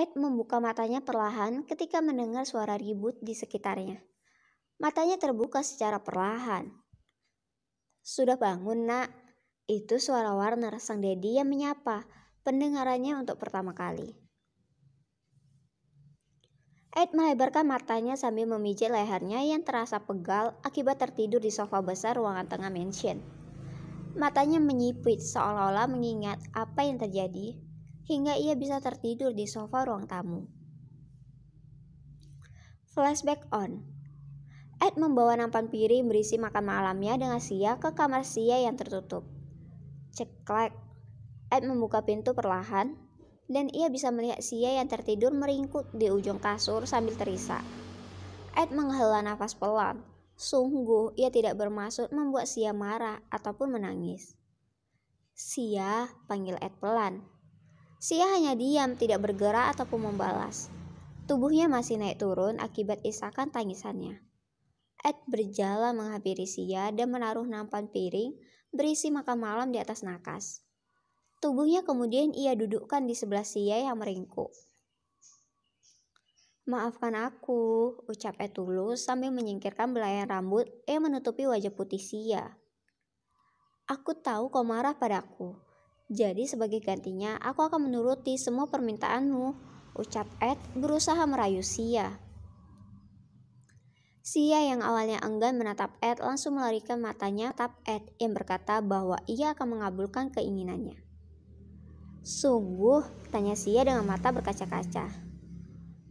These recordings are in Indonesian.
Ed membuka matanya perlahan ketika mendengar suara ribut di sekitarnya. Matanya terbuka secara perlahan. "Sudah bangun, Nak?" Itu suara Warner, sang Dedi yang menyapa pendengarannya untuk pertama kali. Ed melebarkan matanya sambil memijit lehernya yang terasa pegal akibat tertidur di sofa besar ruangan tengah mansion. Matanya menyipit seolah-olah mengingat apa yang terjadi hingga ia bisa tertidur di sofa ruang tamu. Flashback on. Ed membawa nampan piring berisi makan malamnya dengan Sia ke kamar Sia yang tertutup. Ceklek. Ed membuka pintu perlahan dan ia bisa melihat Sia yang tertidur meringkuk di ujung kasur sambil terisak. Ed menghela nafas pelan. Sungguh ia tidak bermaksud membuat Sia marah ataupun menangis. "Sia," panggil Ed pelan. Sia hanya diam, tidak bergerak ataupun membalas. Tubuhnya masih naik turun akibat isakan tangisannya. Ed berjalan menghampiri Sia dan menaruh nampan piring berisi makan malam di atas nakas. Tubuhnya kemudian ia dudukkan di sebelah Sia yang meringkuk. "Maafkan aku," ucap Ed tulus sambil menyingkirkan belayan rambut yang menutupi wajah putih Sia. "Aku tahu kau marah padaku. Jadi sebagai gantinya aku akan menuruti semua permintaanmu," ucap Ed berusaha merayu Sia. Sia yang awalnya enggan menatap Ed langsung melarikan matanya menatap Ed yang berkata bahwa ia akan mengabulkan keinginannya. "Sungguh?" tanya Sia dengan mata berkaca-kaca.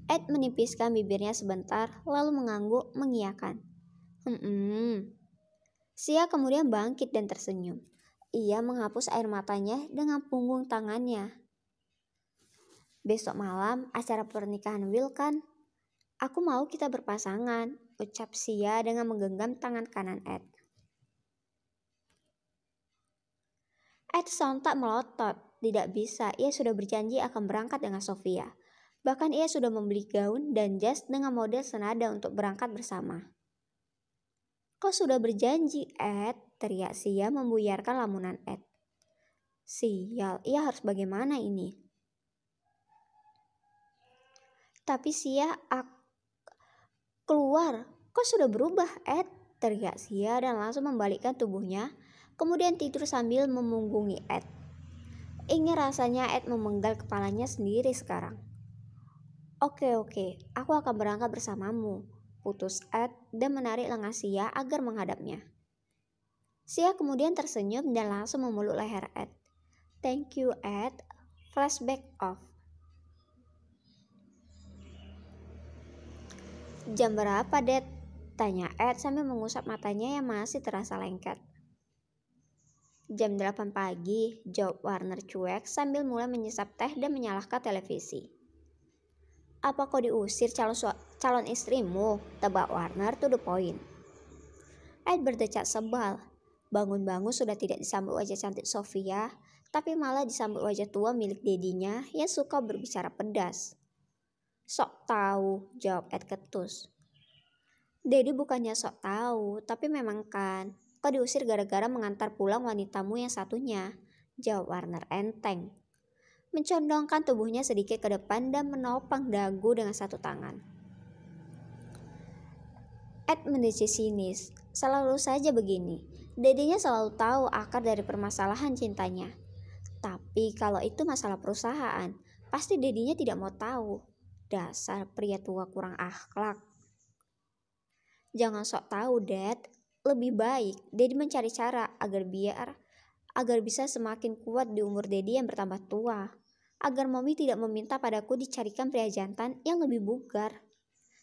Ed menipiskan bibirnya sebentar lalu mengangguk mengiyakan. Sia kemudian bangkit dan tersenyum. Ia menghapus air matanya dengan punggung tangannya. "Besok malam acara pernikahan Will kan? Aku mau kita berpasangan," ucap Sia dengan menggenggam tangan kanan Ed. Ed sontak melotot. Tidak bisa, ia sudah berjanji akan berangkat dengan Sofia. Bahkan ia sudah membeli gaun dan jas dengan model senada untuk berangkat bersama. "Kau sudah berjanji, Ed," teriak Sia membuyarkan lamunan Ed. Sial, ia harus bagaimana ini? "Tapi Sia, keluar, kau sudah berubah, Ed," teriak Sia dan langsung membalikkan tubuhnya, kemudian tidur sambil memunggungi Ed. Ingin rasanya Ed memenggal kepalanya sendiri sekarang. Oke, aku akan berangkat bersamamu," putus Ed dan menarik lengan Sia agar menghadapnya. Sia kemudian tersenyum dan langsung memeluk leher Ed. "Thank you, Ed." Flashback off. "Jam berapa, Dad?" tanya Ed sambil mengusap matanya yang masih terasa lengket. "Jam 8 pagi, jawab Warner cuek sambil mulai menyesap teh dan menyalakan televisi. "Apa kau diusir calon istrimu?" tebak Warner to the point. Ed berdecak sebal. Bangun-bangun sudah tidak disambut wajah cantik Sofia, tapi malah disambut wajah tua milik dedinya yang suka berbicara pedas. "Sok tahu," jawab Ed ketus. "Dedi bukannya sok tahu, tapi memang kan. Kau diusir gara-gara mengantar pulang wanitamu yang satunya," jawab Warner enteng. Mencondongkan tubuhnya sedikit ke depan dan menopang dagu dengan satu tangan. Ed mendeci sinis. Selalu saja begini. Dedinya selalu tahu akar dari permasalahan cintanya. Tapi kalau itu masalah perusahaan, pasti dedinya tidak mau tahu. Dasar pria tua kurang akhlak. "Jangan sok tahu, Dad. Lebih baik Dedi mencari cara agar bisa semakin kuat di umur Dedi yang bertambah tua. Agar Mommy tidak meminta padaku dicarikan pria jantan yang lebih bugar.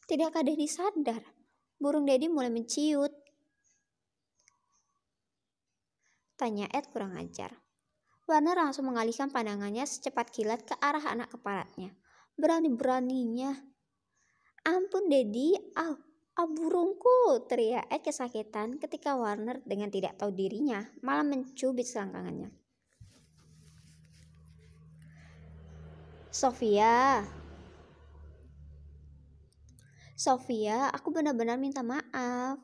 Tidakkah Dedi sadar? Burung Dedi mulai menciut?" tanya Ed kurang ajar. Warner langsung mengalihkan pandangannya secepat kilat ke arah anak keparatnya. "Berani-beraninya." "Ampun, Dedi, burungku," teriak Ed kesakitan ketika Warner dengan tidak tahu dirinya malah mencubit selangkangannya. Sofia, aku benar-benar minta maaf.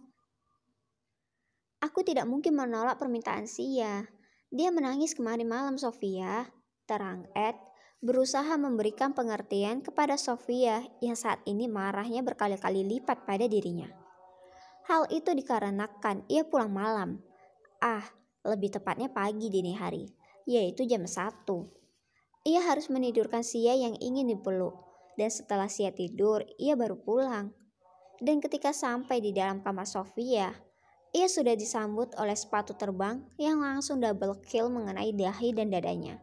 Aku tidak mungkin menolak permintaan Sia. Dia menangis kemarin malam, Sofia," terang Ed, berusaha memberikan pengertian kepada Sofia yang saat ini marahnya berkali-kali lipat pada dirinya. Hal itu dikarenakan ia pulang malam. Lebih tepatnya pagi dini hari, yaitu jam 1. Ia harus menidurkan Sia yang ingin dipeluk, dan setelah Sia tidur, ia baru pulang. Dan ketika sampai di dalam kamar Sofia, ia sudah disambut oleh sepatu terbang yang langsung double kill mengenai dahi dan dadanya.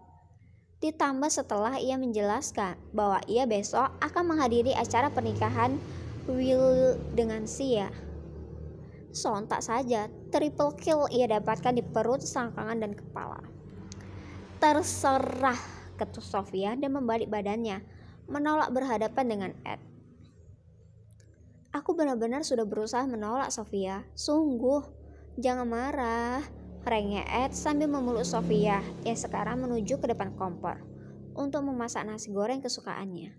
Ditambah setelah ia menjelaskan bahwa ia besok akan menghadiri acara pernikahan Will dengan Sia. Sontak saja, triple kill ia dapatkan di perut, selangkangan, dan kepala. Terserah, ketus Sofia dan membalik badannya, menolak berhadapan dengan Ed. Aku benar-benar sudah berusaha menolak Sofia. Sungguh, jangan marah, rengek Ed sambil memeluk Sofia yang sekarang menuju ke depan kompor untuk memasak nasi goreng kesukaannya.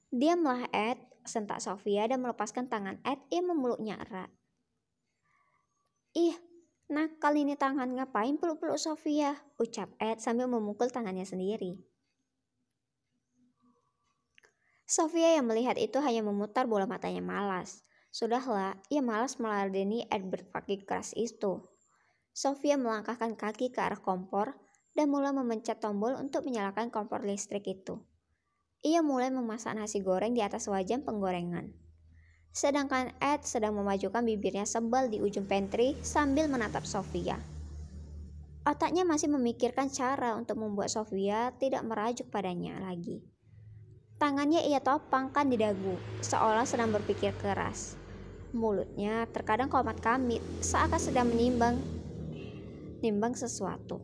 Diamlah Ed, sentak Sofia dan melepaskan tangan Ed yang memeluknya erat. Ih, nakal ini tangan, ngapain peluk-peluk Sofia, ucap Ed sambil memukul tangannya sendiri. Sofia yang melihat itu hanya memutar bola matanya malas. Sudahlah, ia malas meladeni Ed berpakaian keras itu. Sofia melangkahkan kaki ke arah kompor dan mulai memencet tombol untuk menyalakan kompor listrik itu. Ia mulai memasak nasi goreng di atas wajan penggorengan. Sedangkan Ed sedang memajukan bibirnya sebal di ujung pantry sambil menatap Sofia. Otaknya masih memikirkan cara untuk membuat Sofia tidak merajuk padanya lagi. Tangannya ia topangkan di dagu, seolah sedang berpikir keras. Mulutnya terkadang komat-kamit, seakan sedang menimbang sesuatu.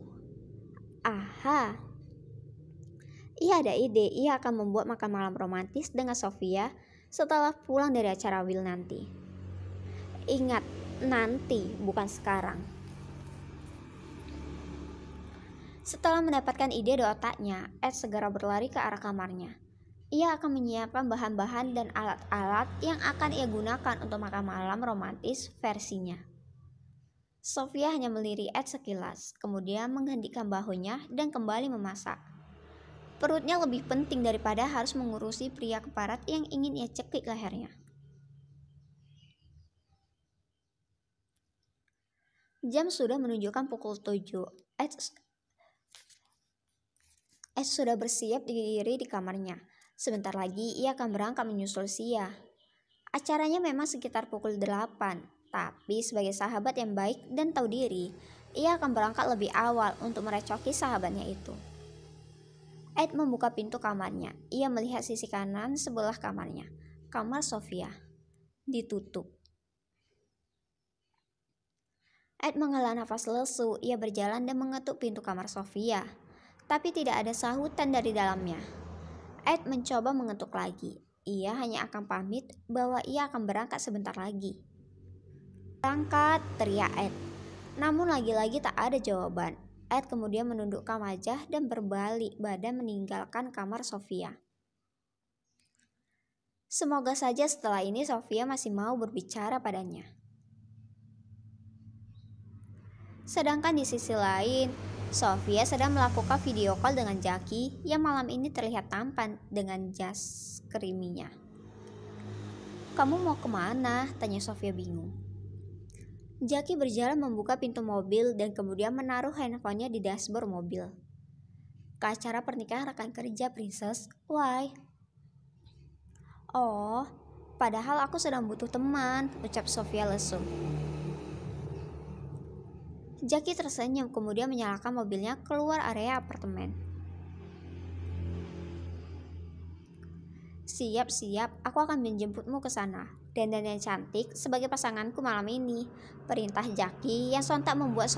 Ia ada ide, ia akan membuat makan malam romantis dengan Sofia setelah pulang dari acara Will nanti. Ingat, nanti, bukan sekarang. Setelah mendapatkan ide di otaknya, Ed segera berlari ke arah kamarnya. Ia akan menyiapkan bahan-bahan dan alat-alat yang akan ia gunakan untuk makan malam romantis versinya. Sofia hanya melirik Ed sekilas, kemudian menghendikkan bahunya dan kembali memasak. Perutnya lebih penting daripada harus mengurusi pria keparat yang ingin ia cekik lehernya. Jam sudah menunjukkan pukul 7. Ed sudah bersiap diri di kamarnya. Sebentar lagi ia akan berangkat menyusul Sia. Acaranya memang sekitar pukul 8, tapi sebagai sahabat yang baik dan tahu diri, ia akan berangkat lebih awal untuk merecoki sahabatnya itu. Ed membuka pintu kamarnya. Ia melihat sisi kanan sebelah kamarnya. Kamar Sofia ditutup. Ed menghela nafas lesu. Ia berjalan dan mengetuk pintu kamar Sofia, tapi tidak ada sahutan dari dalamnya. Ed mencoba mengetuk lagi. Ia hanya akan pamit bahwa ia akan berangkat sebentar lagi. Berangkat, teriak Ed. Namun lagi-lagi tak ada jawaban. Ed kemudian menundukkan wajah dan berbalik badan meninggalkan kamar Sofia. Semoga saja setelah ini Sofia masih mau berbicara padanya. Sedangkan di sisi lain, Sofia sedang melakukan video call dengan Jackie yang malam ini terlihat tampan dengan jas kriminya. Kamu mau kemana? Tanya Sofia bingung. Jackie berjalan membuka pintu mobil dan kemudian menaruh handphonenya di dashboard mobil. Ke acara pernikahan rekan kerja, Princess. Why? Oh, padahal aku sedang butuh teman, ucap Sofia lesu. Jackie tersenyum kemudian menyalakan mobilnya keluar area apartemen. Siap, aku akan menjemputmu ke sana. Dandan yang cantik sebagai pasanganku malam ini, perintah Jackie yang sontak membuat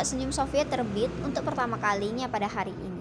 senyum Sofia terbit untuk pertama kalinya pada hari ini.